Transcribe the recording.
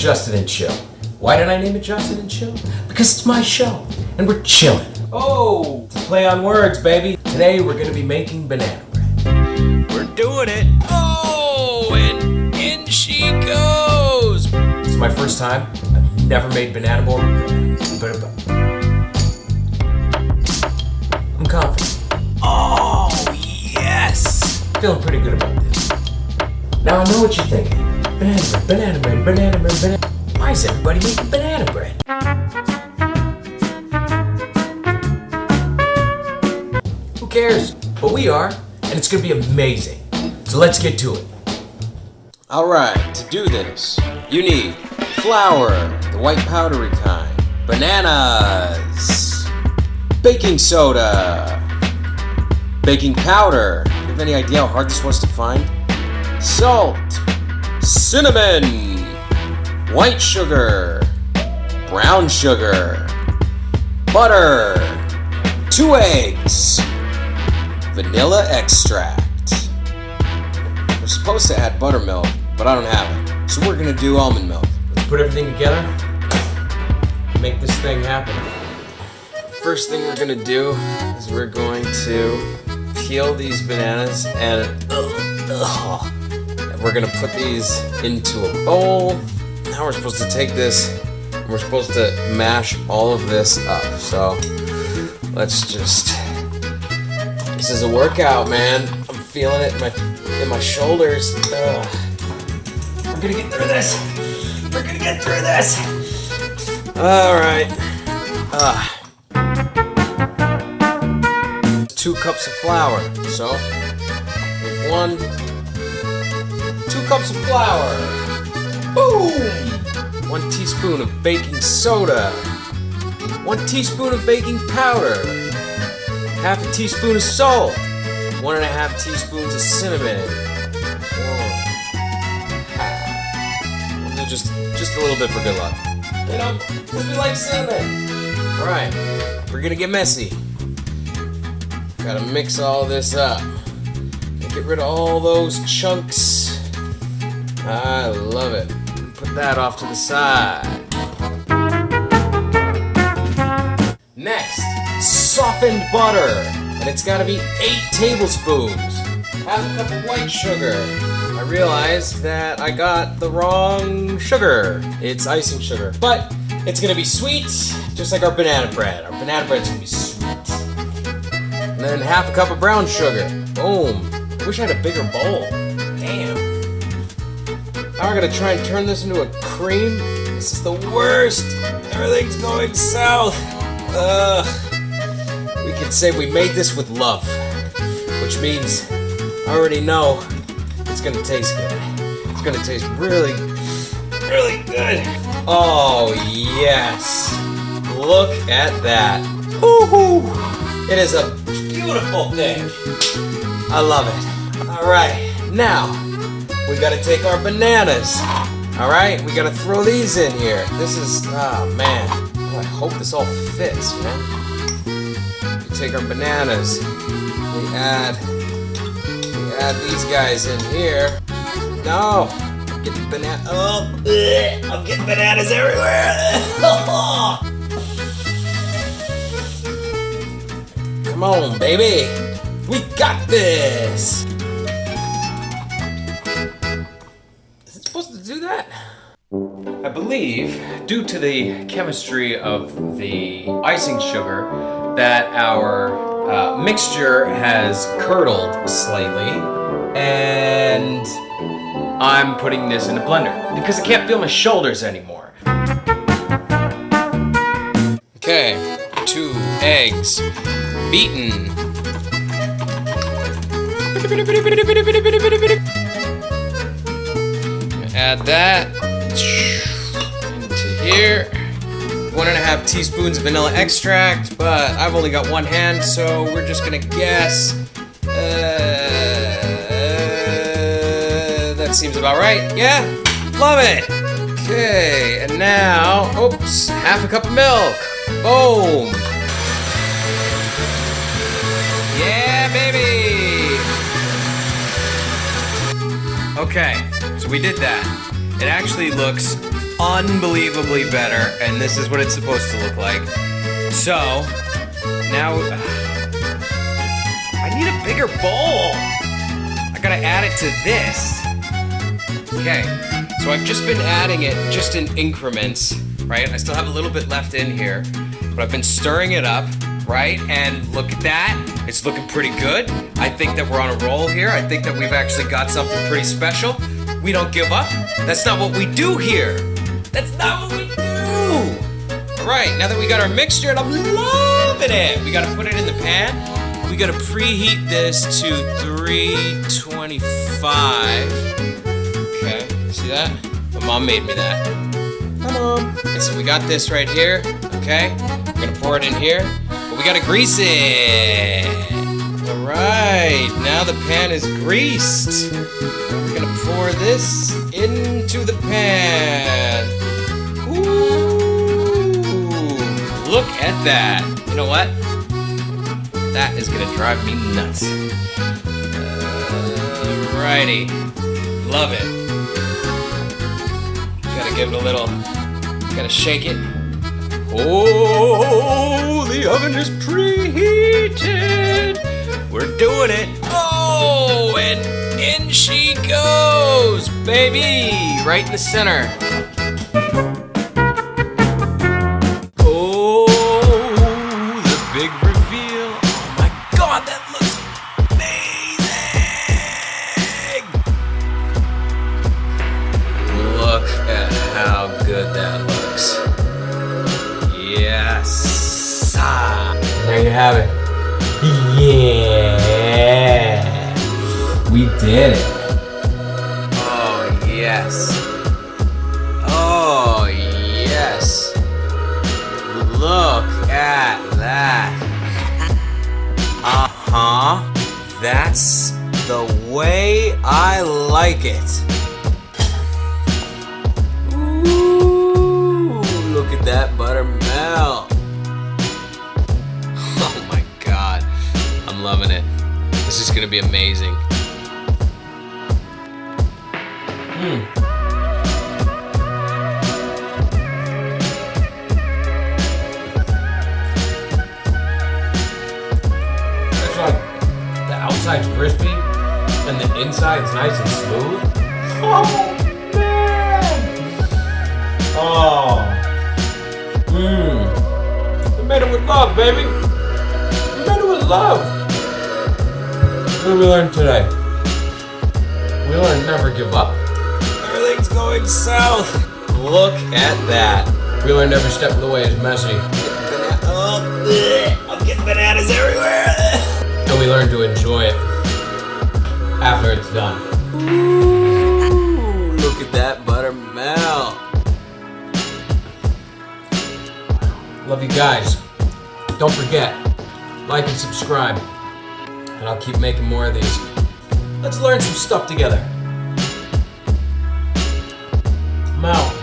Justin and Chill. Why did I name it Justin and Chill? Because it's my show, and we're chilling. Oh, it's a play on words, baby. Today we're gonna be making banana bread. We're doing it. Oh, and in she goes. It's my first time. I've never made banana bread, but I'm confident. Oh, yes! Feeling pretty good about this. Now I know what you're thinking. Banana bread. Why is everybody making banana bread? Who cares? But we are, and it's gonna be amazing. So let's get to it. Alright, to do this, you need flour, the white powdery kind, bananas, baking soda, baking powder. Do you have any idea how hard this was to find? Salt, cinnamon, white sugar, brown sugar, butter, 2 eggs, vanilla extract. We're supposed to add buttermilk, but I don't have it. So we're gonna do almond milk. Let's put everything together, make this thing happen. First thing we're gonna do is we're going to peel these bananas and we're gonna put these into a bowl. Now we're supposed to take this and we're supposed to mash all of this up. So let's just, this is a workout, man. I'm feeling it in my shoulders. We're gonna get through this. We're gonna get through this. All right. 2 cups of flour. So 2 cups of flour. Boom! 1 teaspoon of baking soda. 1 teaspoon of baking powder. 1/2 teaspoon of salt. 1.5 teaspoons of cinnamon. We'll do just a little bit for good luck. You know, because we like cinnamon. All right, we're gonna get messy. Gotta mix all this up. Get rid of all those chunks. I love it. Put that off to the side. Next, softened butter. And it's gotta be 8 tablespoons. 1/2 cup of white sugar. I realized that I got the wrong sugar. It's icing sugar. But it's gonna be sweet, just like our banana bread. Our banana bread's gonna be sweet. And then 1/2 cup of brown sugar. Boom. Wish I had a bigger bowl. Damn. Now we're gonna try and turn this into a cream. This is the worst. Everything's going south. We could say we made this with love, which means I already know it's gonna taste good. It's gonna taste really, really good. Oh yes. Look at that. Woo-hoo. It is a beautiful thing. I love it. All right, now we gotta take our bananas. All right, we gotta throw these in here. This is, oh man, I hope this all fits, man. We take our bananas. We add these guys in here. No, I'm getting banana. Oh, I'm getting bananas everywhere. Come on, baby. We got this! Is it supposed to do that? I believe, due to the chemistry of the icing sugar, that our mixture has curdled slightly, and I'm putting this in a blender because I can't feel my shoulders anymore. Okay, 2 eggs, beaten. Add that into here. 1.5 teaspoons of vanilla extract, but I've only got 1 hand, so we're just gonna guess. That seems about right. Yeah, love it. Okay, and now, oops, 1/2 cup of milk. Boom. Yeah, baby. Okay, so we did that. It actually looks unbelievably better, and this is what it's supposed to look like. So, now, I need a bigger bowl. I gotta add it to this. Okay, so I've just been adding it just in increments, right? I still have a little bit left in here, but I've been stirring it up, right? And look at that, it's looking pretty good. I think that we're on a roll here. I think that we've actually got something pretty special. We don't give up. That's not what we do here. That's not what we do. All right, now that we got our mixture and I'm loving it, we gotta put it in the pan. We gotta preheat this to 325. Okay, see that? My mom made me that. Hi, Mom. Okay, so we got this right here, okay? We're gonna pour it in here, but we gotta grease it. All right, now the pan is greased. We're gonna pour this into the pan. Ooh, look at that. You know what? That is gonna drive me nuts. Alrighty, love it. Gotta give it a little, gotta shake it. Oh, the oven is preheated. We're doing it. Oh, and in she goes, baby, right in the center. Oh, the big reveal. Oh my God, that looks amazing. Look at how good that looks. Yes. There you have it. Yeah. We did it. Oh, yes. Oh, yes. Look at that. Uh-huh. That's the way I like it. Ooh, look at that buttermilk. Oh my God. I'm loving it. This is gonna be amazing. It's like the outside's crispy and the inside's nice and smooth. Oh man! Oh. We made it with love, baby. We made it with love. What did we learn today? We learned never give up. Everything's going south. Look at that. We learned every step of the way is messy. Oh, bleh. I'm getting bananas everywhere. And we learned to enjoy it after it's done. Ooh, look at that buttermilk. Love you guys. Don't forget, like and subscribe. And I'll keep making more of these. Let's learn some stuff together. I'm out.